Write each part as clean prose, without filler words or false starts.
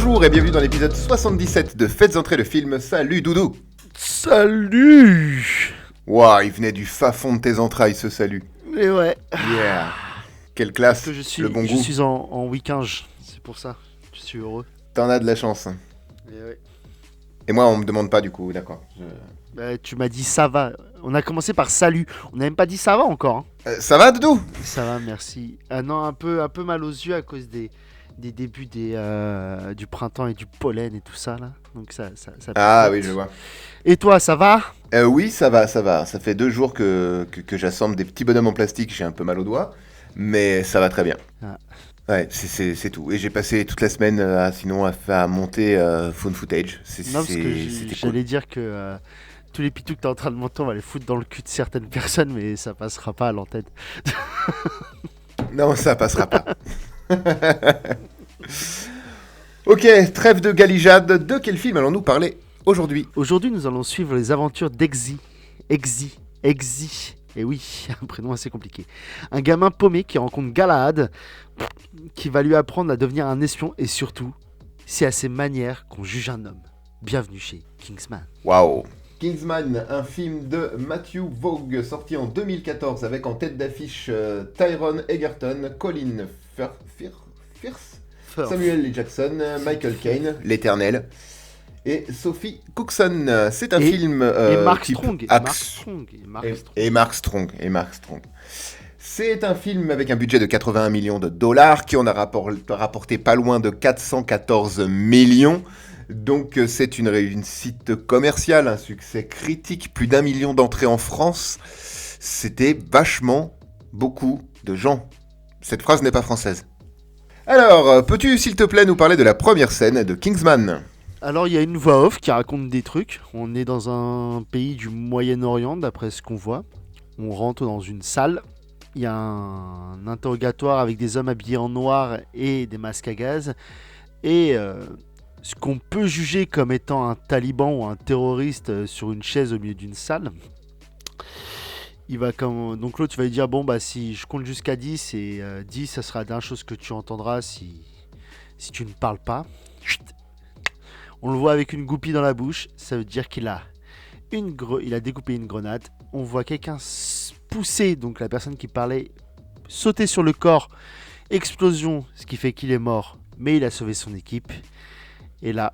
Bonjour et bienvenue dans l'épisode 77 de Faites entrer le film. Salut Doudou. Salut. Waouh, il venait du fin fond de tes entrailles ce salut. Mais ouais. Yeah. Quelle classe, Parce que je suis, le bon je goût. suis en week-end, c'est pour ça. Je suis heureux. T'en as de la chance. Mais ouais. Et moi on me demande pas du coup, d'accord. Tu m'as dit ça va. On a commencé par salut. On n'a même pas dit ça va encore. Hein. Ça va Doudou? Ça va, merci. Ah non, un peu mal aux yeux à cause des débuts du printemps et du pollen et tout ça là. Donc ça Ah picote. oui, je vois. Et toi, ça va? Oui, ça va. Ça fait 2 jours que j'assemble des petits bonhommes en plastique, j'ai un peu mal aux doigts, mais ça va très bien. Ah. Ouais, c'est tout. Et j'ai passé toute la semaine à monter phone footage. Non, parce que C'était j'allais cool. dire que tous les pitous que t'es en train de monter, on va les foutre dans le cul de certaines personnes, mais ça passera pas à l'antenne. Non, ça passera pas. Ok, trêve de galijade. De quel film allons-nous parler aujourd'hui? Aujourd'hui, nous allons suivre les aventures d'Exy. Exy. Et oui, un prénom assez compliqué. Un gamin paumé qui rencontre Galahad, qui va lui apprendre à devenir un espion, et surtout, c'est à ses manières qu'on juge un homme. Bienvenue chez Kingsman. Waouh. Kingsman, un film de Matthew Vaughn sorti en 2014 avec en tête d'affiche Tyrone Egerton, Colin Firth, Samuel L. Jackson, Michael Caine, l'Éternel, et Sophie Cookson. C'est un film Et Mark type Strong. et Mark Strong. C'est un film avec un budget de 81 millions de dollars qui en a rapporté pas loin de 414 millions. Donc c'est une réussite commerciale, un succès critique, plus d'1 million d'entrées en France. C'était vachement beaucoup de gens. Cette phrase n'est pas française. Alors, peux-tu s'il te plaît nous parler de la première scène de Kingsman ? Alors, il y a une voix off qui raconte des trucs. On est dans un pays du Moyen-Orient, d'après ce qu'on voit. On rentre dans une salle. Il y a un interrogatoire avec des hommes habillés en noir et des masques à gaz. Et ce qu'on peut juger comme étant un taliban ou un terroriste sur une chaise au milieu d'une salle. Donc l'autre, tu vas lui dire, bon, bah si je compte jusqu'à 10, et 10, ça sera la dernière chose que tu entendras si tu ne parles pas. Chut. On le voit avec une goupille dans la bouche, ça veut dire qu'il a découpé une grenade. On voit quelqu'un pousser, donc la personne qui parlait, sauter sur le corps, explosion, ce qui fait qu'il est mort, mais il a sauvé son équipe. Et là,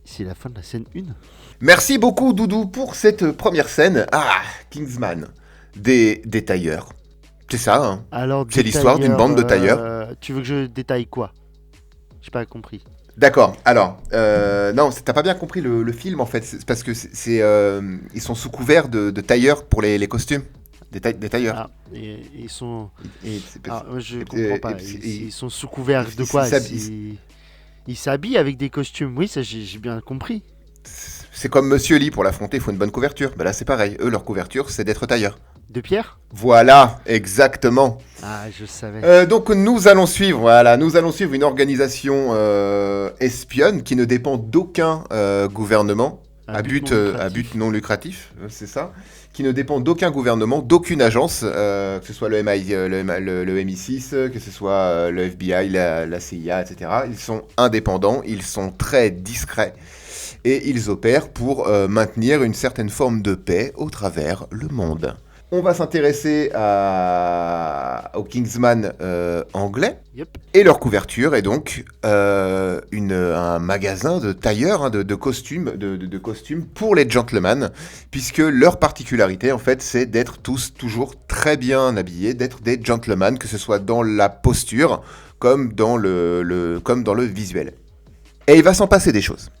c'est la fin de la scène 1. Merci beaucoup Doudou pour cette première scène. Ah, Kingsman, des tailleurs. C'est ça, hein. Alors, C'est l'histoire d'une bande de tailleurs. Tu veux que je détaille quoi? J'ai pas compris. D'accord, alors, non, t'as pas bien compris le film en fait, c'est parce que ils sont sous couvert de tailleurs pour les costumes, des tailleurs. Ah, et ils sont... Et moi, je comprends pas. Ils sont sous couvert de quoi? Ils s'habillent avec des costumes, oui, ça j'ai bien compris. C'est comme Monsieur Lee, pour l'affronter, il faut une bonne couverture. Ben là c'est pareil, eux leur couverture c'est d'être tailleurs. De pierre? Voilà, exactement. Ah, je savais. Donc nous allons suivre une organisation espionne qui ne dépend d'aucun gouvernement à but non lucratif, c'est ça, qui ne dépend d'aucun gouvernement, d'aucune agence, que ce soit le MI6, que ce soit le FBI, la CIA, etc. Ils sont indépendants, ils sont très discrets et ils opèrent pour maintenir une certaine forme de paix au travers le monde. On va s'intéresser au Kingsman anglais. Yep. Et leur couverture est donc un magasin de tailleurs, hein, de costumes, de costumes pour les gentlemen, puisque leur particularité, en fait, c'est d'être tous toujours très bien habillés, d'être des gentlemen, que ce soit dans la posture comme dans le visuel. Et il va s'en passer des choses.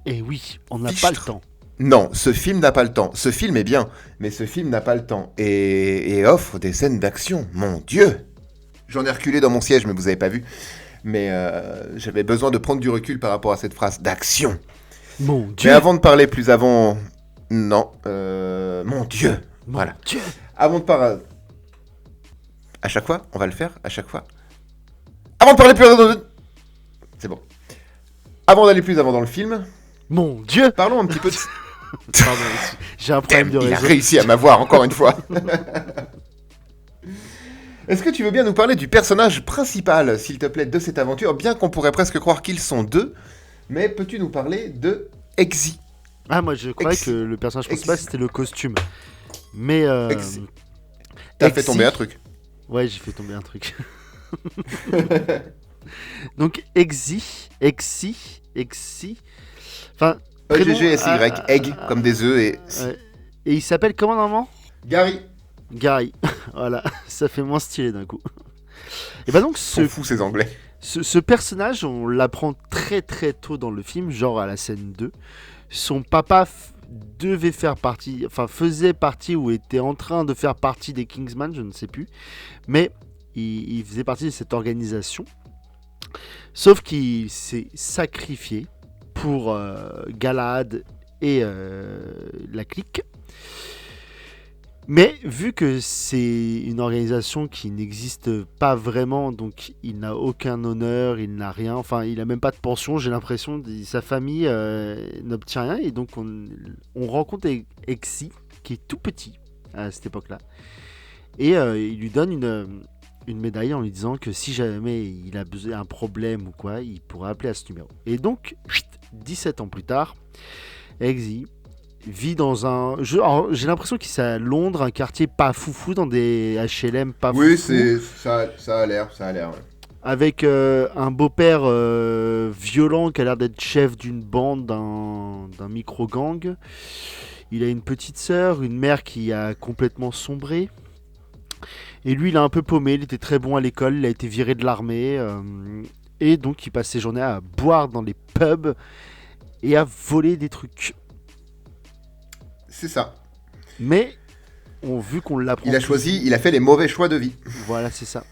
Et oui, on n'a pas le temps. Non, ce film n'a pas le temps. Ce film est bien, mais ce film n'a pas le temps. Et offre des scènes d'action, mon Dieu! J'en ai reculé dans mon siège, mais vous avez pas vu. Mais j'avais besoin de prendre du recul par rapport à cette phrase d'action. Mon Dieu! Mais avant de parler plus avant... Non, mon Dieu! Voilà. Dieu. Avant de parler... À chaque fois, on va le faire, à chaque fois. Avant de parler plus avant... C'est bon. Avant d'aller plus avant dans le film... Mon Dieu! Parlons un petit peu de... J'ai un problème de réseau. Il a réussi à m'avoir encore une fois. Est-ce que tu veux bien nous parler du personnage principal, s'il te plaît, de cette aventure, bien qu'on pourrait presque croire qu'ils sont deux, mais peux-tu nous parler de Exy? Ah, moi je croyais que Exy. le personnage principal Exy. c'était le costume. Mais Exy. T'as fait tomber un Exy. truc. Ouais, j'ai fait tomber un truc. Donc Exy. Enfin, prénom. E-G-G-S-Y, egg, comme des œufs, et si. Et il s'appelle comment normalement? Gary. Gary. Voilà, ça fait moins stylé d'un coup. Et bah donc Sont fous ces Anglais. ce personnage, on l'apprend très très tôt dans le film, genre à la scène 2. Son papa devait faire partie, enfin faisait partie ou était en train de faire partie des Kingsman, je ne sais plus. Mais il faisait partie de cette organisation. Sauf qu'il s'est sacrifié pour Galahad et la clique. Mais vu que c'est une organisation qui n'existe pas vraiment, donc il n'a aucun honneur, il n'a rien, enfin il n'a même pas de pension, j'ai l'impression, sa famille n'obtient rien, et donc on rencontre Exy, qui est tout petit à cette époque-là, et il lui donne une médaille en lui disant que si jamais il a besoin un problème ou quoi, il pourra appeler à ce numéro. Et donc, 17 ans plus tard, Exy vit dans un... alors, j'ai l'impression qu'il est à Londres, un quartier pas foufou, dans des HLM pas Oui, foufou, ça a l'air, ouais. avec un beau-père violent qui a l'air d'être chef d'une bande, d'un micro-gang. Il a une petite sœur, une mère qui a complètement sombré. Et lui, il a un peu paumé, il était très bon à l'école, il a été viré de l'armée. Et donc, il passe ses journées à boire dans les pubs et à voler des trucs. C'est ça. Mais, vu qu'on l'apprend... Il a fait les mauvais choix de vie. Voilà, c'est ça.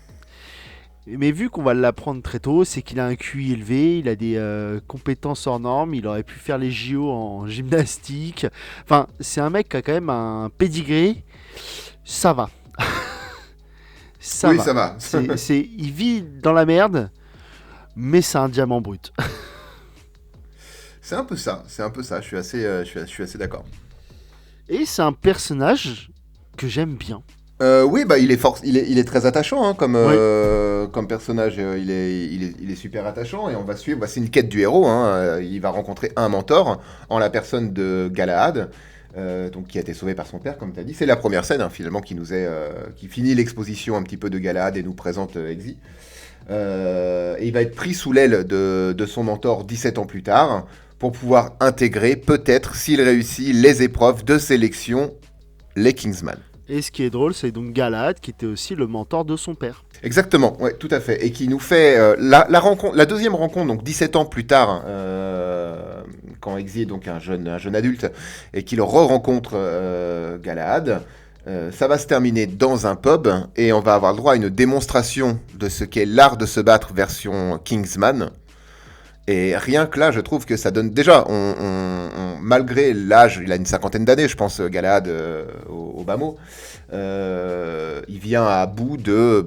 Mais vu qu'on va l'apprendre très tôt, c'est qu'il a un QI élevé, il a des compétences hors normes, il aurait pu faire les JO en gymnastique. Enfin, c'est un mec qui a quand même un pédigré. Ça va. Ça Oui, va. ça va. Il vit dans la merde, mais c'est un diamant brut. C'est un peu ça. Je suis assez d'accord. Et c'est un personnage que j'aime bien. Oui, bah il est très attachant hein, Oui. comme personnage. Il est super attachant et on va suivre. Bah, c'est une quête du héros. Hein, il va rencontrer un mentor en la personne de Galahad, donc qui a été sauvé par son père, comme tu as dit. C'est la première scène hein, finalement qui finit l'exposition un petit peu de Galahad et nous présente Exy. Et il va être pris sous l'aile de son mentor 17 ans plus tard pour pouvoir intégrer peut-être s'il réussit les épreuves de sélection les Kingsman. Et ce qui est drôle, c'est donc Galahad qui était aussi le mentor de son père. Exactement, ouais, tout à fait. Et qui nous fait la deuxième rencontre, donc 17 ans plus tard, quand Exy est donc un jeune adulte, et qu'il re-rencontre Galahad. Ça va se terminer dans un pub, et on va avoir le droit à une démonstration de ce qu'est l'art de se battre version Kingsman. Et rien que là, je trouve que ça donne... Déjà, malgré l'âge, il a une cinquantaine d'années, je pense, Galahad, au bas mot. Il vient à bout de...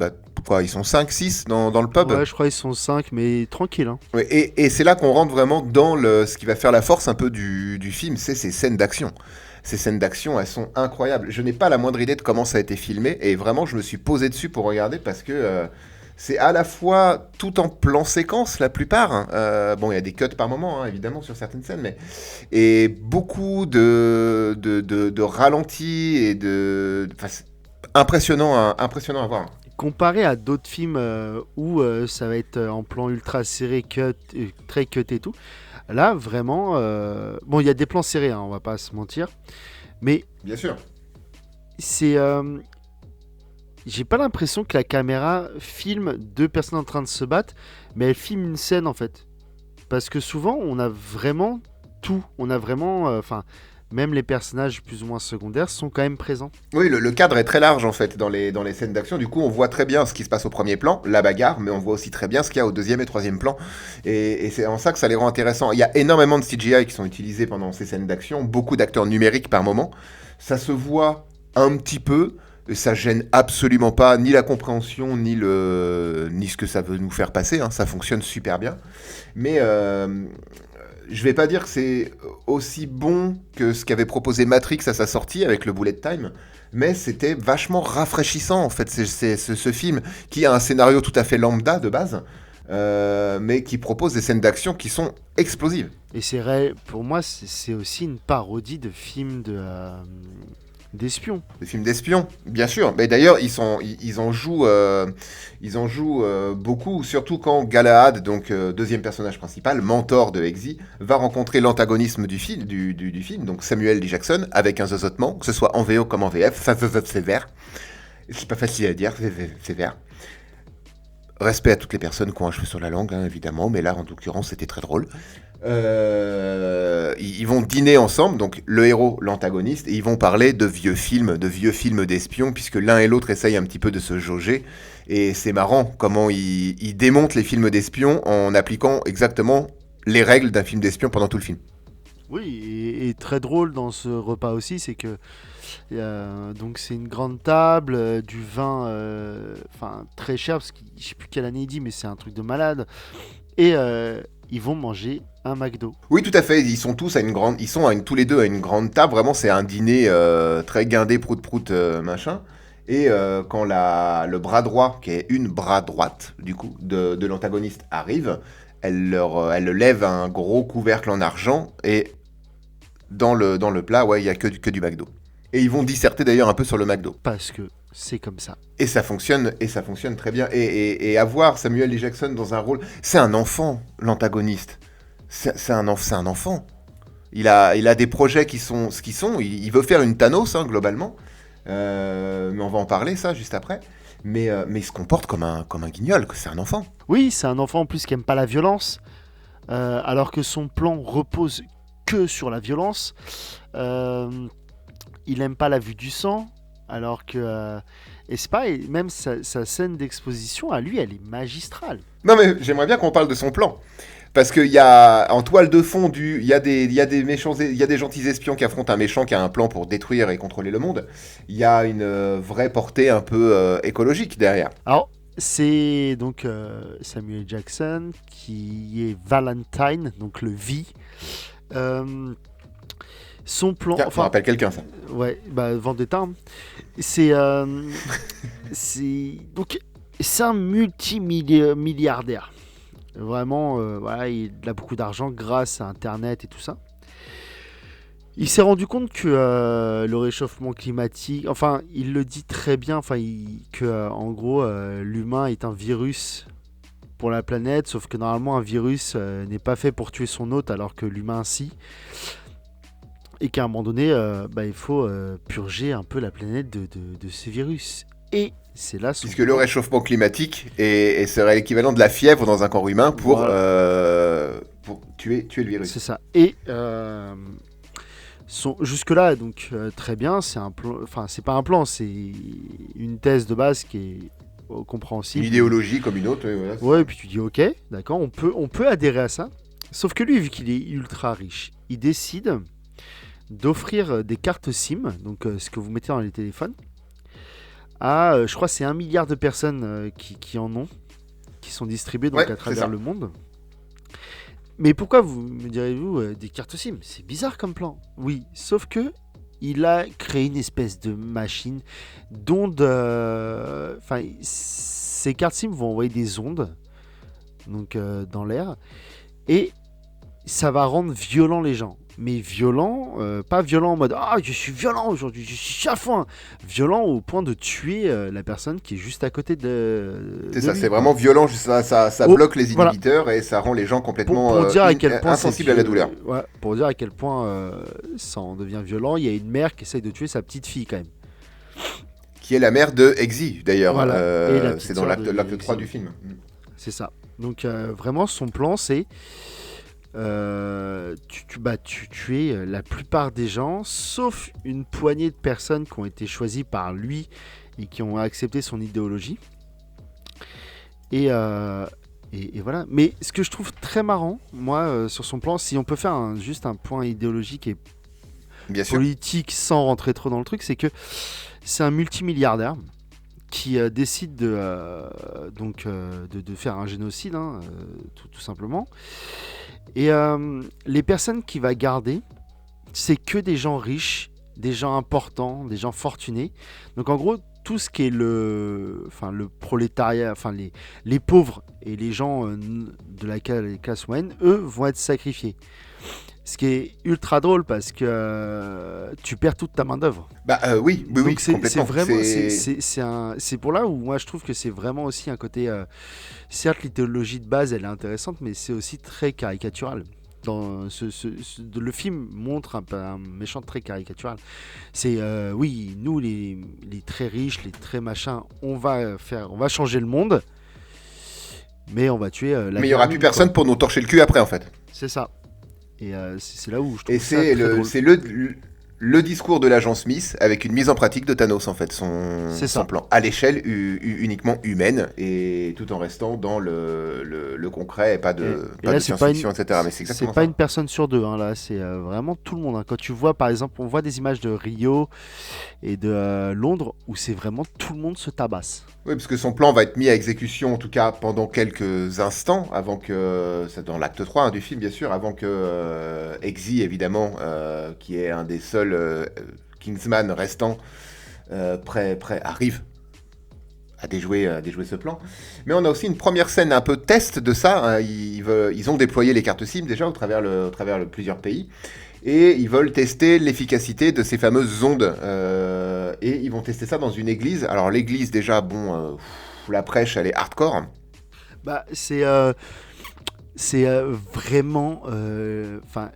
Quoi, ils sont 5-6 dans le pub. Ouais, je crois qu'ils sont 5, mais tranquille. Hein. Ouais, et c'est là qu'on rentre vraiment dans ce qui va faire la force un peu du film, c'est ces scènes d'action. Ces scènes d'action, elles sont incroyables. Je n'ai pas la moindre idée de comment ça a été filmé, et vraiment, je me suis posé dessus pour regarder, parce que... c'est à la fois tout en plan séquence la plupart. Hein. Bon, il y a des cuts par moment, hein, évidemment, sur certaines scènes, mais et beaucoup de ralentis et de. Enfin, c'est impressionnant à voir. Comparé à d'autres films où ça va être en plan ultra serré, très cut et tout, là vraiment, bon il y a des plans serrés, hein, on va pas se mentir, mais Bien sûr. c'est, j'ai pas l'impression que la caméra filme deux personnes en train de se battre, mais elle filme une scène en fait, parce que souvent on a vraiment tout, on a vraiment, enfin. Même les personnages plus ou moins secondaires sont quand même présents. Oui, le cadre est très large en fait dans les scènes d'action. Du coup, on voit très bien ce qui se passe au premier plan, la bagarre, mais on voit aussi très bien ce qu'il y a au deuxième et troisième plan. Et c'est en ça que ça les rend intéressants. Il y a énormément de CGI qui sont utilisés pendant ces scènes d'action, beaucoup d'acteurs numériques par moment. Ça se voit un petit peu, et ça gêne absolument pas ni la compréhension, ni ce que ça veut nous faire passer. Hein. Ça fonctionne super bien. Mais je vais pas dire que c'est aussi bon que ce qu'avait proposé Matrix à sa sortie avec le bullet time, mais c'était vachement rafraîchissant en fait. Ce film qui a un scénario tout à fait lambda de base, mais qui propose des scènes d'action qui sont explosives. Et pour moi, c'est aussi une parodie de film d'espions. Des films d'espions, bien sûr. Mais d'ailleurs, ils en jouent beaucoup, surtout quand Galahad, donc deuxième personnage principal, mentor de Eggsy, va rencontrer l'antagonisme du film, donc Samuel L. Jackson, avec un zozotement, que ce soit en VO comme en VF, ça zozote sévère. C'est pas facile à dire, sévère. Respect à toutes les personnes qui ont un cheveu sur la langue, hein, évidemment, mais là, en l'occurrence, c'était très drôle. Ils vont dîner ensemble, donc le héros, l'antagoniste, et ils vont parler de vieux films d'espions, puisque l'un et l'autre essayent un petit peu de se jauger. Et c'est marrant comment ils démontent les films d'espions en appliquant exactement les règles d'un film d'espion pendant tout le film. Oui, et très drôle dans ce repas aussi, c'est que donc c'est une grande table, du vin, enfin très cher, parce que je sais plus quelle année il dit, mais c'est un truc de malade. Et ils vont manger un McDo. Oui, tout à fait. Ils sont tous tous les deux à une grande table. Vraiment, c'est un dîner très guindé, prout-prout, machin. Et quand le bras droit, qui est une bras droite, du coup, de l'antagoniste arrive, elle lève un gros couvercle en argent et dans le plat, ouais, il y a que du McDo. Et ils vont disserter d'ailleurs un peu sur le McDo. Parce que c'est comme ça. Et ça fonctionne très bien. Et avoir Samuel L. Jackson dans un rôle, c'est un enfant, l'antagoniste. C'est un enfant. Il a des projets qui sont ce qu'ils sont. Il veut faire une Thanos, hein, globalement. Mais on va en parler, ça, juste après. Mais il se comporte comme un guignol, que c'est un enfant. Oui, c'est un enfant en plus qui aime pas la violence, alors que son plan repose que sur la violence. Il aime pas la vue du sang, alors que et c'est pas même sa scène d'exposition à lui, elle est magistrale. Non, mais j'aimerais bien qu'on parle de son plan. Parce qu'il y a, en toile de fond, il y a des méchants, il y a des gentils espions qui affrontent un méchant qui a un plan pour détruire et contrôler le monde. Il y a une vraie portée un peu écologique derrière. Alors, c'est donc Samuel Jackson qui est Valentine, donc le V. Son plan. Tiens, ça rappelle quelqu'un, ça. Ouais, bah Vendetta. Hein. C'est. Donc, c'est un multimilliardaire. Vraiment, voilà, il a beaucoup d'argent grâce à Internet et tout ça. Il s'est rendu compte que le réchauffement climatique, enfin, il le dit très bien, enfin, que en gros, l'humain est un virus pour la planète, sauf que normalement, un virus n'est pas fait pour tuer son hôte, alors que l'humain, si. Et qu'à un moment donné, il faut purger un peu la planète de ces virus. Et c'est là puisque le réchauffement climatique serait l'équivalent de la fièvre dans un corps humain pour tuer le virus. C'est ça. Et jusque-là, donc très bien, c'est un plan. Enfin, c'est pas un plan, c'est une thèse de base qui est compréhensible. Une idéologie comme une autre. Voilà. Ouais, et puis tu dis ok, d'accord, on peut adhérer à ça. Sauf que lui, vu qu'il est ultra riche, il décide d'offrir des cartes SIM, donc ce que vous mettez dans les téléphones, à, je crois, c'est 1 milliard de personnes qui en ont, qui sont distribuées donc, à travers le monde. Mais pourquoi, me direz-vous, des cartes SIM? C'est bizarre comme plan. Oui, sauf que il a créé une espèce de machine d'ondes. Enfin, ces cartes SIM vont envoyer des ondes donc, dans l'air et ça va rendre violents les gens. Mais violent, pas violent en mode ah je suis violent aujourd'hui, je suis chafouin. Violent au point de tuer la personne qui est juste à côté de. C'est ça, c'est vraiment violent, ça bloque les inhibiteurs et ça rend les gens complètement pour dire à quel point insensibles à la douleur. Ouais, pour dire à quel point ça en devient violent, il y a une mère qui essaye de tuer sa petite fille quand même. Qui est la mère de Eggsy d'ailleurs, voilà. c'est dans l'acte 3 du film. C'est ça. Donc vraiment son plan c'est. Tu es la plupart des gens, sauf une poignée de personnes qui ont été choisies par lui et qui ont accepté son idéologie. Et voilà. Mais ce que je trouve très marrant, moi, sur son plan, si on peut faire juste un point idéologique et politique sans rentrer trop dans le truc, c'est que c'est un multimilliardaire qui décide de faire un génocide, tout simplement. Et les personnes qu'il va garder, c'est que des gens riches, des gens importants, des gens fortunés. Donc en gros, tout ce qui est le prolétariat, les pauvres et les gens de la classe moyenne, eux, vont être sacrifiés. Ce qui est ultra drôle parce que tu perds toute ta main d'œuvre. Oui, Donc c'est complètement. vraiment c'est pour là où moi je trouve que c'est vraiment aussi un côté certes l'idéologie de base elle est intéressante mais c'est aussi très caricatural. Le film montre un méchant très caricatural. C'est oui nous les très riches, les très machins, on va changer le monde, mais on va tuer la Mais il n'y aura plus personne quoi. pour nous torcher le cul après, en fait. C'est ça. Et c'est là où je Et trouve ça très drôle. c'est le discours de l'agent Smith avec une mise en pratique de Thanos, en fait, C'est son ça. plan à l'échelle uniquement humaine, et tout en restant dans le concret et pas Et de là, science-fiction, etc. Mais c'est c'est exactement pas ça. une personne sur deux, hein, là, c'est vraiment tout le monde, hein. Quand tu vois, par exemple, on voit des images de Rio et de Londres où c'est vraiment tout le monde se tabasse. Oui, parce que son plan va être mis à exécution, en tout cas pendant quelques instants, avant que, c'est dans l'acte 3 du film bien sûr, avant que Eggsy, évidemment, qui est un des seuls Kingsman restants, arrive à déjouer ce plan. Mais on a aussi une première scène un peu test de ça, hein. Ils ont déployé les cartes SIM déjà au travers plusieurs pays. Et ils veulent tester l'efficacité de ces fameuses ondes. Et ils vont tester ça dans une église. Alors l'église déjà, la prêche, elle est hardcore. Bah, c'est vraiment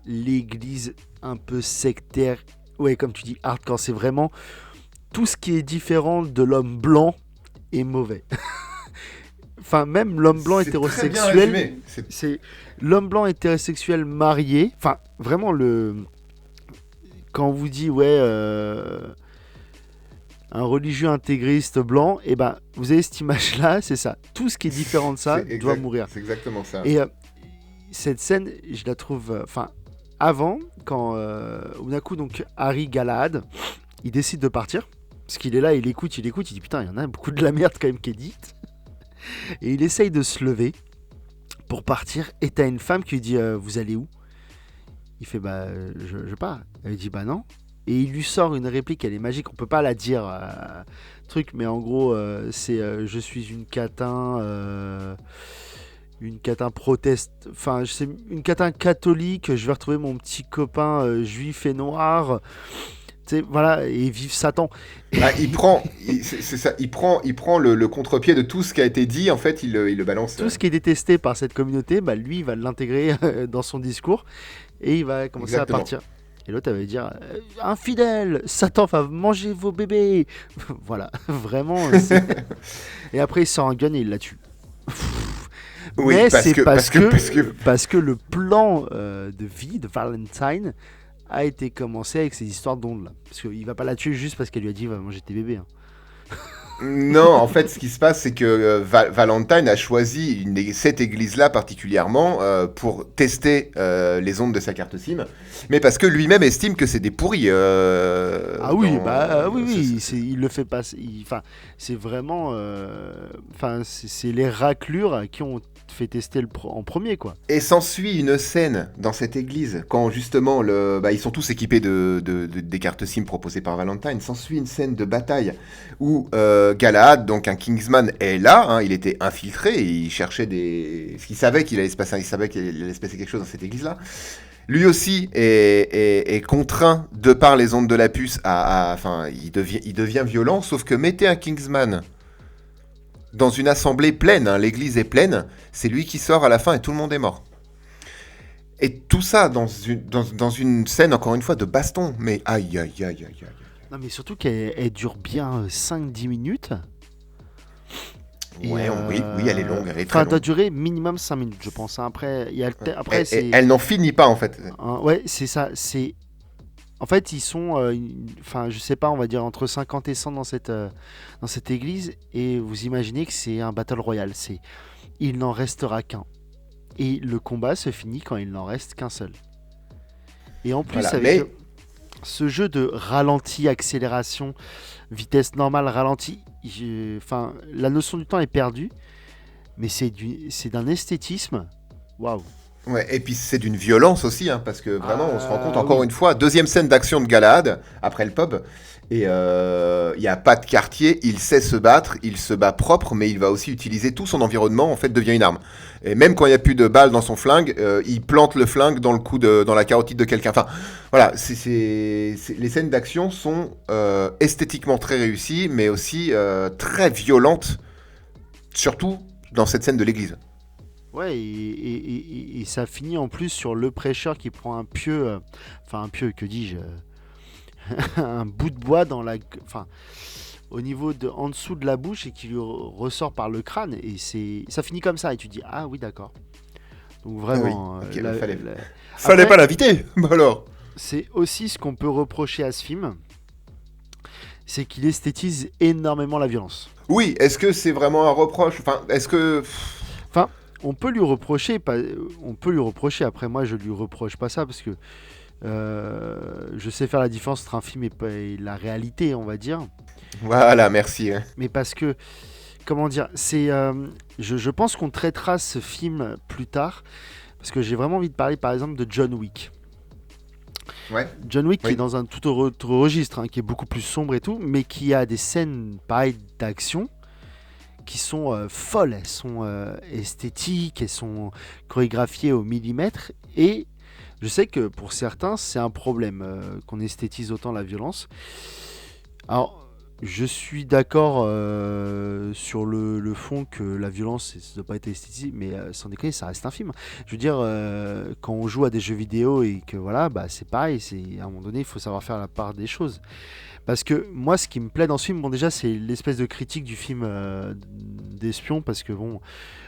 l'église un peu sectaire. Ouais, comme tu dis, hardcore, c'est vraiment tout ce qui est différent de l'homme blanc est mauvais. Enfin, même l'homme blanc C'est très bien hétérosexuel, résumé. c'est l'homme blanc hétérosexuel marié. Enfin, vraiment quand on vous dit ouais un religieux intégriste blanc, et ben vous avez cette image là, c'est ça. Tout ce qui est différent de ça doit mourir. C'est exactement ça. Et cette scène, je la trouve, avant quand d'un coup donc Harry Galahad, il décide de partir parce qu'il est là, il écoute, il dit putain, il y en a beaucoup de la merde quand même qui est dite. Et il essaye de se lever pour partir. Et t'as une femme qui lui dit vous allez où? Il fait bah je pars. Elle lui dit bah non. Et il lui sort une réplique, elle est magique, on peut pas la dire truc, mais en gros c'est je suis une catin proteste, enfin c'est une catin catholique, je vais retrouver mon petit copain juif et noir. Tu sais, voilà, et vive Satan. C'est ça, il prend le contre-pied de tout ce qui a été dit, en fait, il le balance. Tout ce qui est détesté par cette communauté, bah, lui, il va l'intégrer dans son discours et il va commencer à Exactement. partir. Et l'autre, elle va dire infidèle, Satan va manger vos bébés. Voilà, vraiment. Et après, il sort un gun et il la tue. Oui, Mais c'est parce que parce que le plan de vie de Valentine a été commencé avec ces histoires d'ondes là. Parce qu'il va pas la tuer juste parce qu'elle lui a dit va manger tes bébés, hein. Non, en fait, ce qui se passe, c'est que Valentine a choisi cette église-là particulièrement pour tester les ondes de sa carte SIM, mais parce que lui-même estime que c'est des pourris. Ah oui, c'est- il le fait pas. Enfin, c'est vraiment, c'est les raclures qui ont fait tester en premier, quoi. Et s'ensuit une scène dans cette église, quand justement ils sont tous équipés des cartes SIM proposées par Valentine. S'ensuit une scène de bataille où Galahad, donc un Kingsman, est là. Hein, il était infiltré et il cherchait des. Parce qu'il savait qu'il allait se passer quelque chose dans cette église-là. Lui aussi est contraint, de par les ondes de la puce, enfin, il devient violent, sauf que mettez un Kingsman dans une assemblée pleine, hein, l'église est pleine, c'est lui qui sort à la fin et tout le monde est mort. Et tout ça dans une scène, encore une fois, de baston. Mais aïe, aïe, aïe, aïe, aïe. Non, mais surtout qu'elle dure bien 5-10 minutes. Et Ouais, oui, elle est longue, elle est très enfin, elle doit longue. durer minimum 5 minutes, je pense, hein. Après, il y a après c'est. Elle n'en finit pas, en fait. Ouais, c'est ça. En fait, ils sont, je sais pas, on va dire entre 50 et 100 dans cette église. Et vous imaginez que c'est un battle royale. Il n'en restera qu'un. Et le combat se finit quand il n'en reste qu'un seul. Et en plus, Voilà, avec mais ce jeu de ralenti, accélération, vitesse normale, ralenti, la notion du temps est perdue. Mais c'est d'un esthétisme. Waouh. Ouais, et puis c'est d'une violence aussi, hein, parce que vraiment, on se rend compte encore une fois, deuxième scène d'action de Galahad, après le pub, et il n'y a pas de quartier, il sait se battre, il se bat propre, mais il va aussi utiliser tout son environnement, en fait, devient une arme. Et même quand il n'y a plus de balles dans son flingue, il plante le flingue dans le cou dans la carotide de quelqu'un. Enfin, voilà, les scènes d'action sont esthétiquement très réussies, mais aussi très violentes, surtout dans cette scène de l'église. Ouais, et ça finit en plus sur le prêcheur qui prend un pieu, enfin un pieu, que dis-je, un bout de bois enfin, au niveau en dessous de la bouche et qui lui ressort par le crâne. Et ça finit comme ça. Et tu dis, ah oui, d'accord. Donc Ah oui, vraiment, ok, bah, fallait Après, pas l'inviter, bah alors. c'est aussi ce qu'on peut reprocher à ce film, c'est qu'il esthétise énormément la violence. Oui, est-ce que c'est vraiment un reproche? Enfin, est-ce que... Enfin, on peut lui reprocher, on peut lui reprocher. Après, moi, je lui reproche pas ça parce que je sais faire la différence entre un film et la réalité, on va dire. Voilà, merci. Hein. Mais parce que, comment dire, je pense qu'on traitera ce film plus tard parce que j'ai vraiment envie de parler, par exemple, de John Wick. Ouais, John Wick qui est oui. dans un tout autre registre, hein, qui est beaucoup plus sombre et tout, mais qui a des scènes pareilles d'action qui sont folles, elles sont esthétiques, elles sont chorégraphiées au millimètre, et je sais que pour certains c'est un problème qu'on esthétise autant la violence. Alors je suis d'accord sur le fond que la violence ça ne doit pas être esthétisé, mais sans déconner ça reste un film. Je veux dire quand on joue à des jeux vidéo et que voilà, bah, c'est pareil, à un moment donné il faut savoir faire la part des choses. Parce que moi, ce qui me plaît dans ce film, bon, déjà, c'est l'espèce de critique du film d'espion, parce que bon,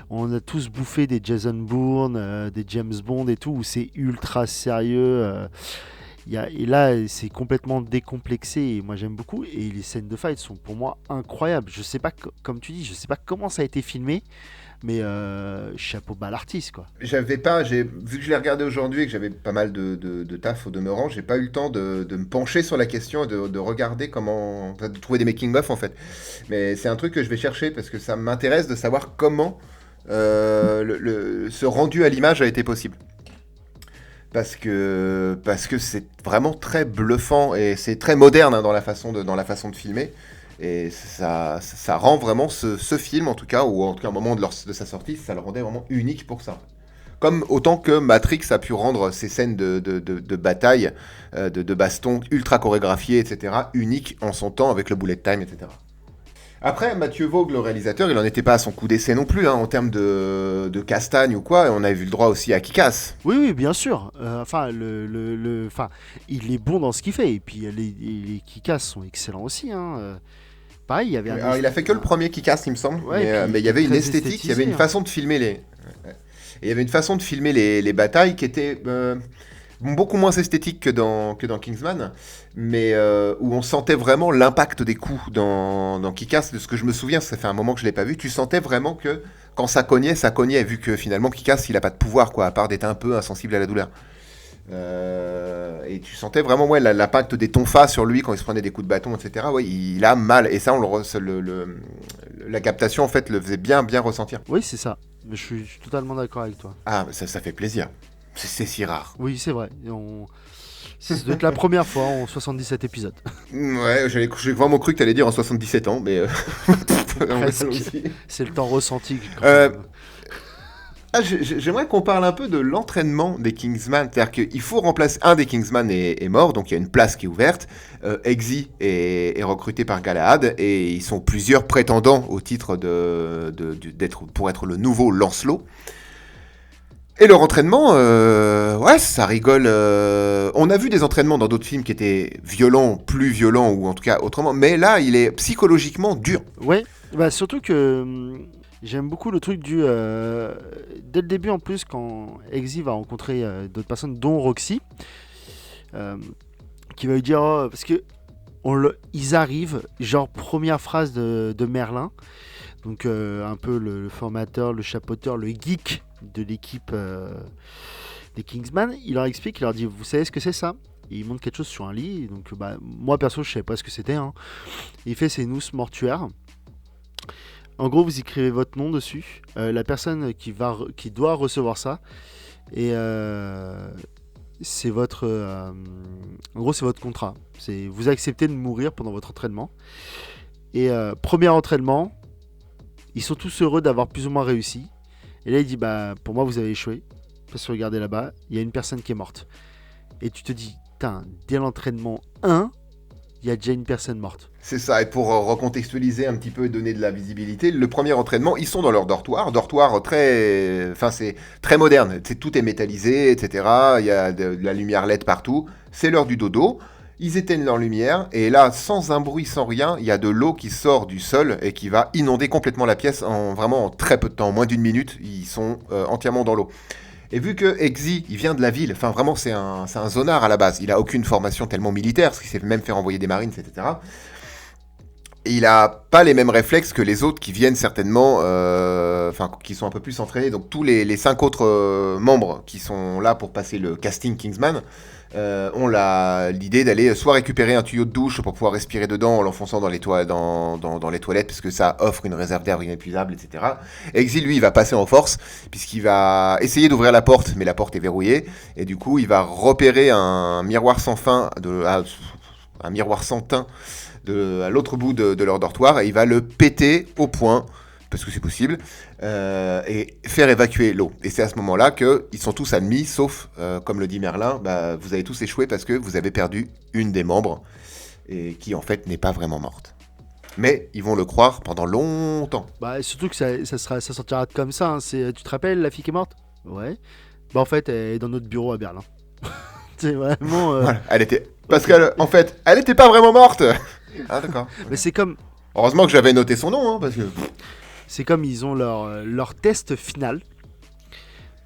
on a tous bouffé des Jason Bourne, des James Bond et tout, où c'est ultra sérieux. Et là, c'est complètement décomplexé, et moi j'aime beaucoup. Et les scènes de fight sont pour moi incroyables. Je sais pas, comme tu dis, je sais pas comment ça a été filmé, mais chapeau bas à l'artiste, quoi. Vu que je l'ai regardé aujourd'hui et que j'avais pas mal de taf au demeurant, j'ai pas eu le temps de me pencher sur la question et de regarder comment, enfin, de trouver des making-of en fait. Mais c'est un truc que je vais chercher parce que ça m'intéresse de savoir comment ce rendu à l'image a été possible. Parce que c'est vraiment très bluffant et c'est très moderne hein, dans la façon de filmer. Et ça rend vraiment ce film, en tout cas, ou en tout cas au moment de sa sortie, ça le rendait vraiment unique pour ça. Comme autant que Matrix a pu rendre ses scènes de bataille, de baston ultra chorégraphiées, etc., uniques en son temps avec le bullet time, etc. Après, Mathieu Vaughn, le réalisateur, il n'en était pas à son coup d'essai non plus, hein, en termes de castagne ou quoi, et on avait vu le droit aussi à Kick-Ass. Oui, oui, bien sûr. Enfin, enfin, il est bon dans ce qu'il fait. Et puis, les Kick-Ass sont excellents aussi, hein. Pareil, il y avait Alors, il a fait que le premier Kick-Ass, il me semble, Ouais, mais il y avait une esthétique, il y avait une façon de filmer les... Et il y avait une façon de filmer les batailles qui était beaucoup moins esthétique que dans Kingsman, mais où on sentait vraiment l'impact des coups dans Kick-Ass. De ce que je me souviens, ça fait un moment que je l'ai pas vu, tu sentais vraiment que quand ça cognait, vu que finalement Kick-Ass, il a pas de pouvoir, quoi, à part d'être un peu insensible à la douleur. Et tu sentais vraiment ouais, l'impact des tonfas sur lui quand il se prenait des coups de bâton, etc. Ouais, il a mal, et ça, la captation, en fait, le faisait bien, bien ressentir. Oui, c'est ça. Mais je suis totalement d'accord avec toi. Ah, ça fait plaisir. C'est si rare. Oui, c'est vrai. Ça doit être la première fois en 77 épisodes. Ouais, j'ai vraiment cru que t'allais dire en 77 ans, mais... Presque. aussi. C'est le temps ressenti. J'aimerais qu'on parle un peu de l'entraînement des Kingsman. C'est-à-dire qu'il faut remplacer... Un des Kingsman est mort, donc il y a une place qui est ouverte. Eggsy est recruté par Galahad, et ils sont plusieurs prétendants au titre pour être le nouveau Lancelot. Et leur entraînement, ouais, ça rigole. On a vu des entraînements dans d'autres films qui étaient violents, plus violents, ou en tout cas autrement. Mais là, il est psychologiquement dur. Ouais, bah surtout que j'aime beaucoup le truc dès le début en plus, quand Eggsy va rencontrer d'autres personnes, dont Roxy, qui va lui dire, oh, parce que ils arrivent, genre première phrase de Merlin, donc un peu le formateur, le chapeauteur, le geek de l'équipe des Kingsman. Il leur explique, il leur dit, vous savez ce que c'est ça? Et il montre quelque chose sur un lit, donc bah, moi perso je savais pas ce que c'était, hein. Il fait ses nousses mortuaires. En gros, vous écrivez votre nom dessus. La personne qui doit recevoir ça, Et c'est votre... en gros, c'est votre contrat. Vous acceptez de mourir pendant votre entraînement. Et premier entraînement, ils sont tous heureux d'avoir plus ou moins réussi. Et là, il dit, bah, pour moi, vous avez échoué. Parce que regardez là-bas, il y a une personne qui est morte. Et tu te dis, putain, dès l'entraînement 1, il y a déjà une personne morte. C'est ça, et pour recontextualiser un petit peu et donner de la visibilité, le premier entraînement, ils sont dans leur dortoir très, enfin c'est très moderne, tout est métallisé, etc. Il y a de la lumière LED partout, c'est l'heure du dodo, ils éteignent leur lumière, et là, sans un bruit, sans rien, il y a de l'eau qui sort du sol et qui va inonder complètement la pièce vraiment en très peu de temps, en moins d'une minute, ils sont entièrement dans l'eau. Et vu que Exy, il vient de la ville, enfin vraiment c'est un zonard à la base, il a aucune formation tellement militaire, parce qu'il s'est même fait envoyer des marines, etc. Et il a pas les mêmes réflexes que les autres qui viennent certainement, enfin qui sont un peu plus entraînés. Donc tous les 5 autres membres qui sont là pour passer le casting Kingsman ont l'idée d'aller soit récupérer un tuyau de douche pour pouvoir respirer dedans en l'enfonçant dans les, dans les toilettes parce que ça offre une réserve d'air inépuisable, etc. Exil, lui, il va passer en force puisqu'il va essayer d'ouvrir la porte, mais la porte est verrouillée. Et du coup, il va repérer un miroir sans fin, un miroir sans teint à l'autre bout de leur dortoir et il va le péter au point parce que c'est possible, et faire évacuer l'eau. Et c'est à ce moment-là qu'ils sont tous admis, sauf, comme le dit Merlin, bah, vous avez tous échoué parce que vous avez perdu une des membres, et qui en fait n'est pas vraiment morte. Mais ils vont le croire pendant longtemps. Bah, surtout que ça sortira comme ça. Hein. Tu te rappelles, la fille qui est morte ? Ouais. Bah, en fait, elle est dans notre bureau à Berlin. C'est vraiment... Voilà, elle était... Parce qu'en fait, elle était pas vraiment morte. Ah, d'accord. Mais c'est comme... Heureusement que j'avais noté son nom, hein, parce que... C'est comme ils ont leur test final.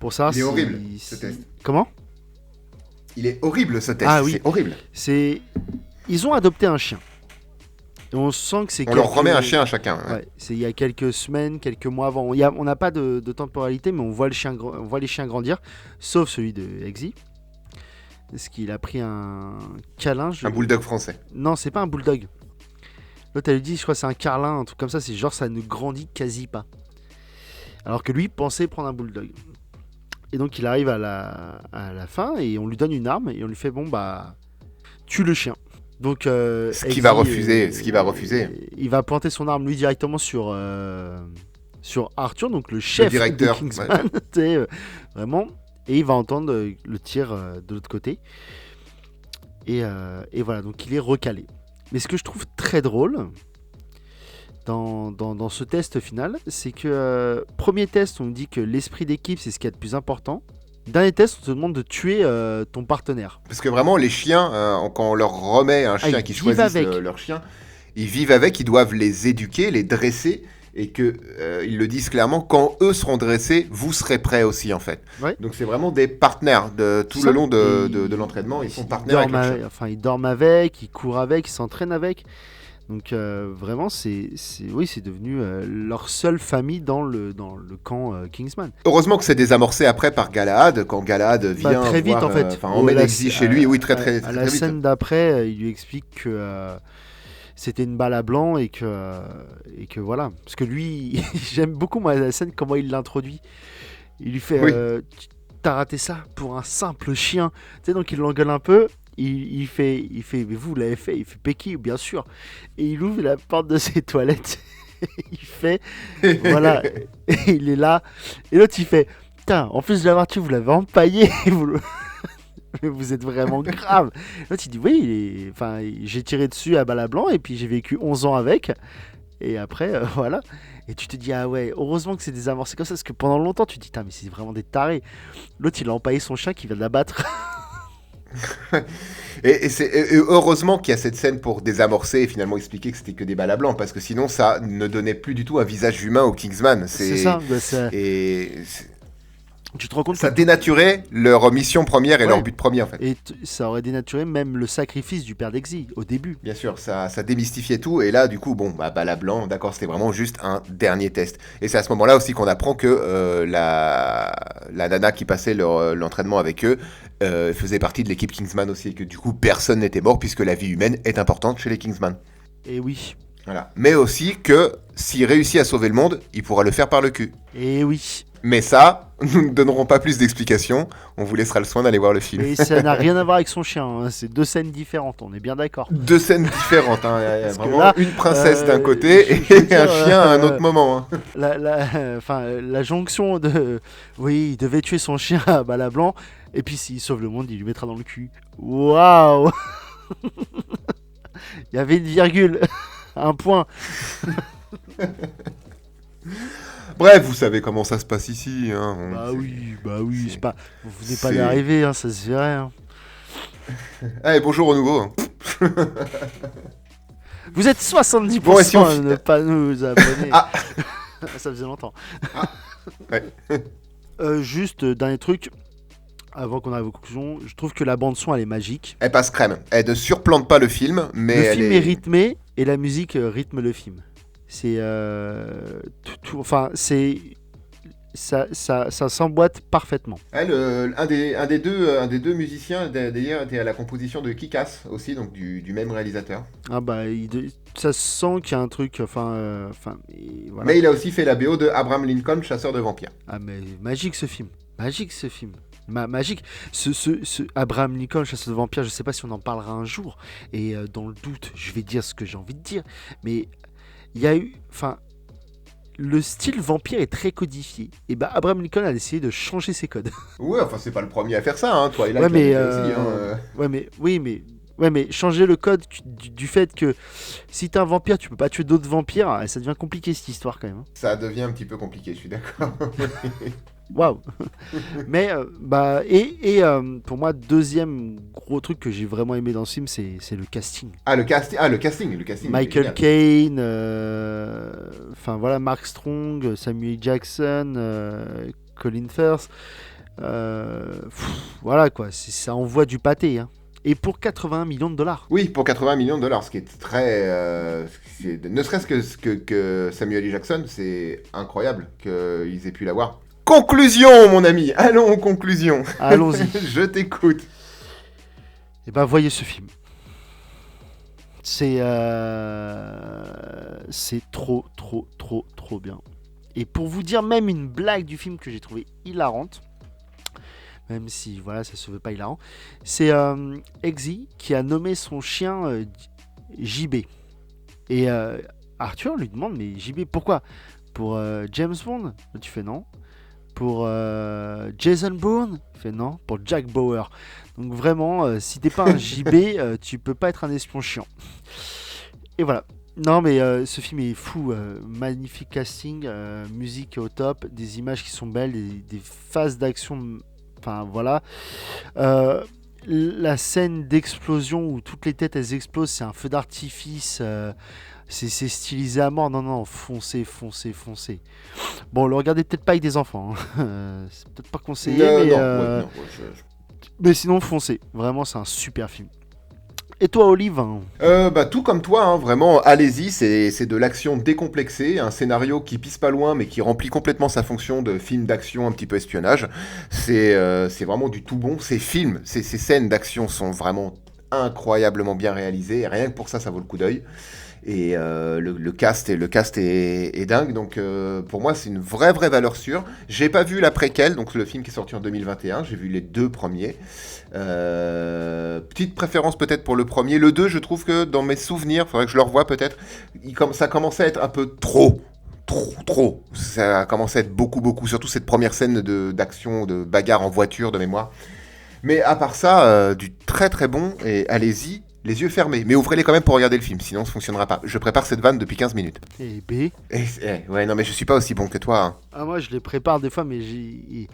Pour ça, il est horrible, ce test. Comment ? Il est horrible, ce test. Ah oui. C'est horrible. Ils ont adopté un chien. Et on sent que c'est... On leur remet un chien à chacun. Ouais, c'est il y a quelques semaines, quelques mois avant. On n'a pas de temporalité, mais on voit les chiens grandir. Sauf celui de Exy. Parce qu'il a pris un câlin. Un bulldog français. Non, c'est pas un bulldog. L'autre, elle lui dit, je crois que c'est un carlin, un truc comme ça. C'est genre, ça ne grandit quasi pas. Alors que lui pensait prendre un bulldog. Et donc, il arrive à la fin et on lui donne une arme et on lui fait, bon, bah, tue le chien. Donc, ce qu'il va refuser. Il va pointer son arme, lui, directement sur Arthur, donc le chef de Kingsman. Ouais. Vraiment. Et il va entendre le tir de l'autre côté. Et voilà, donc il est recalé. Mais ce que je trouve très drôle dans ce test final, c'est que premier test, on dit que l'esprit d'équipe, c'est ce qui est le plus important. Dernier test, on te demande de tuer ton partenaire. Parce que vraiment, les chiens, quand on leur remet un chien qui choisissent leur chien, ils vivent avec, ils doivent les éduquer, les dresser. Et qu'ils le disent clairement, quand eux seront dressés, vous serez prêts aussi en fait. Ouais. Donc c'est vraiment des partenaires tout le long de l'entraînement, ils sont partenaires avec leur chien. Enfin, ils dorment avec, ils courent avec, ils s'entraînent avec. Donc vraiment, c'est devenu leur seule famille dans le camp Kingsman. Heureusement que c'est désamorcé après par Galahad, quand Galahad vient très vite en fait. Emmène Exy chez lui, oui, très à la vite. Scène d'après, il lui explique que... c'était une balle à blanc et que voilà. Parce que lui, j'aime beaucoup moi la scène, comment il l'introduit. Il lui fait t'as raté ça pour un simple chien. Tu sais, donc il l'engueule un peu. Il fait mais vous l'avez fait. Il fait Pecky, bien sûr. Et il ouvre la porte de ses toilettes. Il fait voilà. Et il est là. Et l'autre il fait putain, en plus de l'avoir tué, vous l'avez empaillé. Mais vous êtes vraiment grave. L'autre il dit oui, enfin, j'ai tiré dessus à balle à blanc et puis j'ai vécu 11 ans avec. Et après, voilà. Et tu te dis, ah ouais, heureusement que c'est désamorcé comme ça. Parce que pendant longtemps, tu te dis, mais c'est vraiment des tarés. L'autre, il a empaillé son chien qui vient de l'abattre. et heureusement qu'il y a cette scène pour désamorcer et finalement expliquer que c'était que des balles à blanc. Parce que sinon, ça ne donnait plus du tout un visage humain au Kingsman. C'est ça. Tu te rends compte ça dénaturait leur mission première et leur but premier en fait. Et ça aurait dénaturé même le sacrifice du père d'Exy au début. Bien sûr, ça démystifiait tout et là du coup balle à blanc, d'accord, c'était vraiment juste un dernier test. Et c'est à ce moment-là aussi qu'on apprend que la nana qui passait l'entraînement avec eux faisait partie de l'équipe Kingsman aussi et que du coup personne n'était mort puisque la vie humaine est importante chez les Kingsman. Et oui. Voilà. Mais aussi que s'il réussit à sauver le monde, il pourra le faire par le cul. Et oui. Mais ça, nous ne donnerons pas plus d'explications. On vous laissera le soin d'aller voir le film. Et ça n'a rien à voir avec son chien, hein. C'est 2 scènes différentes, on est bien d'accord. 2 scènes différentes, hein. Il y a Parce que vraiment là, une princesse d'un côté je veux et un dire, chien à un autre moment, hein. La jonction de... Oui, il devait tuer son chien à balles à blanc, et puis s'il sauve le monde, il lui mettra dans le cul. Waouh. Il y avait une virgule, un point. Bref, vous savez comment ça se passe ici, hein. Bah oui, c'est pas... Vous venez pas c'est- d'y arriver, hein, ça se verrait. Hein. Allez, bonjour au nouveau. Vous êtes 70% Bon, et si on à ne pas nous abonner. Ah. Ça faisait longtemps. Ouais. Juste, dernier truc, avant qu'on arrive aux conclusions, je trouve que la bande-son, elle est magique. Elle passe crème. Elle ne surplante pas le film, mais Le elle film est... est rythmé et la musique rythme le film. C'est enfin c'est ça s'emboîte parfaitement. Elle, un des deux musiciens d'ailleurs était à la composition de Kick-Ass aussi, donc du même réalisateur. Ah bah ça se sent qu'il y a un truc et voilà. Mais il a aussi fait la BO de Abraham Lincoln, Chasseur de vampires. Ah mais magique ce film. Magique. Ce Abraham Lincoln, Chasseur de vampires, je sais pas si on en parlera un jour. Et dans le doute, je vais dire ce que j'ai envie de dire. Mais il y a eu... Enfin, le style vampire est très codifié. Et bah Abraham Lincoln a essayé de changer ses codes. Ouais, enfin c'est pas le premier à faire ça, hein. Twilight Ouais, mais, l'avait fait aussi, hein. Ouais, mais changer le code du fait que si t'es un vampire, tu peux pas tuer d'autres vampires, ça devient compliqué cette histoire quand même. Hein. Ça devient un petit peu compliqué, je suis d'accord. Waouh. Mais pour moi, deuxième gros truc que j'ai vraiment aimé dans ce film, c'est le casting. Le casting. Michael Caine, enfin voilà, Mark Strong, Samuel Jackson, Colin Firth, voilà quoi, ça envoie du pâté. Hein. Et pour 81 millions de dollars. Oui, pour 80 millions de dollars, ce qui est très... ne serait-ce que Samuel L. Jackson, c'est incroyable qu'ils aient pu l'avoir. Conclusion, mon ami. Allons aux conclusions. Allons-y. Je t'écoute. Et ben voyez ce film. C'est trop bien. Et pour vous dire même une blague du film que j'ai trouvé hilarante, même si voilà ça se veut pas hilarant, c'est Eggsy qui a nommé son chien JB. Et Arthur lui demande mais JB pourquoi? Pour James Bond? Tu fais non. Pour Jason Bourne? Il fait non. Pour Jack Bauer. Donc vraiment, si t'es pas un JB, tu peux pas être un espion chiant. Et voilà. Non mais ce film est fou. Magnifique casting, musique au top, des images qui sont belles, des phases d'action. Enfin voilà. La scène d'explosion où toutes les têtes elles explosent, c'est un feu d'artifice. C'est stylisé à mort. Non, foncez. Bon, le regardez peut-être pas avec des enfants. Hein. C'est peut-être pas conseillé, mais sinon foncez. Vraiment, c'est un super film. Et toi, Olive? Tout comme toi, hein, vraiment, allez-y, c'est de l'action décomplexée, un scénario qui pisse pas loin, mais qui remplit complètement sa fonction de film d'action, un petit peu espionnage. C'est vraiment du tout bon. Ces scènes d'action sont vraiment incroyablement bien réalisées, et rien que pour ça, ça vaut le coup d'œil. Et le cast est dingue, donc pour moi c'est une vraie valeur sûre. J'ai pas vu la préquelle, donc le film qui est sorti en 2021, j'ai vu les 2 premiers. Petite préférence peut-être pour le premier. Le 2, je trouve que dans mes souvenirs, faudrait que je le revoie peut-être, ça commençait à être un peu trop. Ça a commencé à être beaucoup, surtout cette première scène d'action, de bagarre en voiture de mémoire. Mais à part ça, du très bon, et allez-y, les yeux fermés. Mais ouvrez-les quand même pour regarder le film, sinon ça fonctionnera pas. Je prépare cette vanne depuis 15 minutes. Et B. Ouais, non mais je suis pas aussi bon que toi. Hein. Ah, moi je les prépare des fois, mais des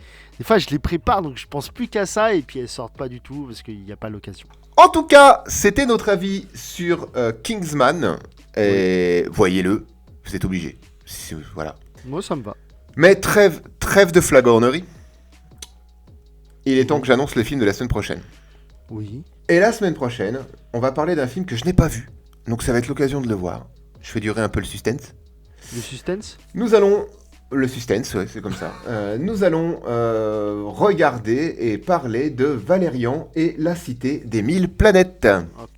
fois je les prépare, donc je pense plus qu'à ça, et puis elles sortent pas du tout, parce qu'il n'y a pas l'occasion. En tout cas, c'était notre avis sur Kingsman. Et voyez-le, vous êtes obligés. Voilà. Moi ça me va. Mais trêve de flagornerie. Il est temps que j'annonce le film de la semaine prochaine. Oui. Et la semaine prochaine, on va parler d'un film que je n'ai pas vu. Donc ça va être l'occasion de le voir. Je fais durer un peu le suspense. Le suspense? Nous allons Le suspense, ouais, c'est comme ça. Nous allons regarder et parler de Valérian et la cité des 1000 planètes.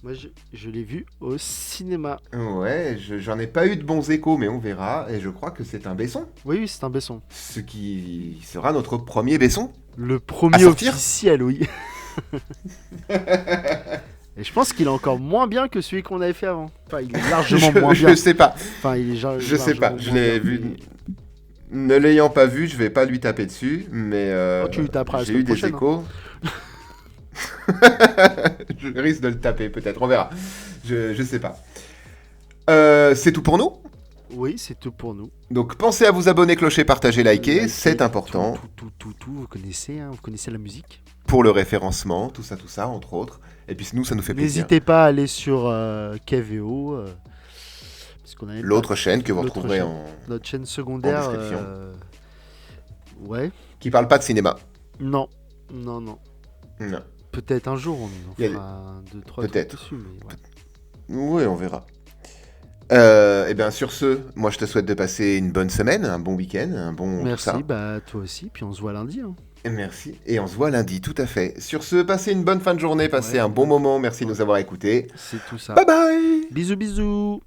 Moi, je l'ai vu au cinéma. Ouais, j'en ai pas eu de bons échos, mais on verra. Et je crois que c'est un Besson. Oui, c'est un Besson. Ce qui sera notre premier Besson. Le À premier sortir. officiel, oui. Et je pense qu'il est encore moins bien que celui qu'on avait fait avant. Enfin, il est largement moins bien. Je sais pas. Enfin, il est Je sais pas. largement Je moins l'ai bien, vu. mais- Ne l'ayant pas vu, je vais pas lui taper dessus, mais Oh, tu lui taperas la j'ai semaine eu des prochaine, hein. échos. Je risque de le taper, peut-être. On verra. Je sais pas. C'est tout pour nous. Oui, c'est tout pour nous. Donc pensez à vous abonner, clocher, partager, liker, Likez, c'est important Tout, vous connaissez, hein, vous connaissez la musique. pour le référencement, tout ça, entre autres. Et puis nous, ça nous fait plaisir. N'hésitez pas à aller sur Kev.io, parce qu'on a L'autre chaîne que vous l'autre retrouverez chaîne. Notre chaîne secondaire. description. Ouais. qui parle pas de cinéma. Non. Non. Peut-être un jour on en Il y a fera 2-3 trucs Peut-être. dessus, mais ouais. Oui, on verra. Et bien sur ce, moi je te souhaite de passer une bonne semaine, un bon week-end, un bon tout Merci, ça. bah toi aussi, puis on se voit lundi, hein. Merci. Et on se voit lundi, tout à fait. Sur ce, passez une bonne fin de journée, passez Ouais. un bon moment. Merci de nous avoir écoutés. C'est tout ça. Bye bye. Bisous bisous.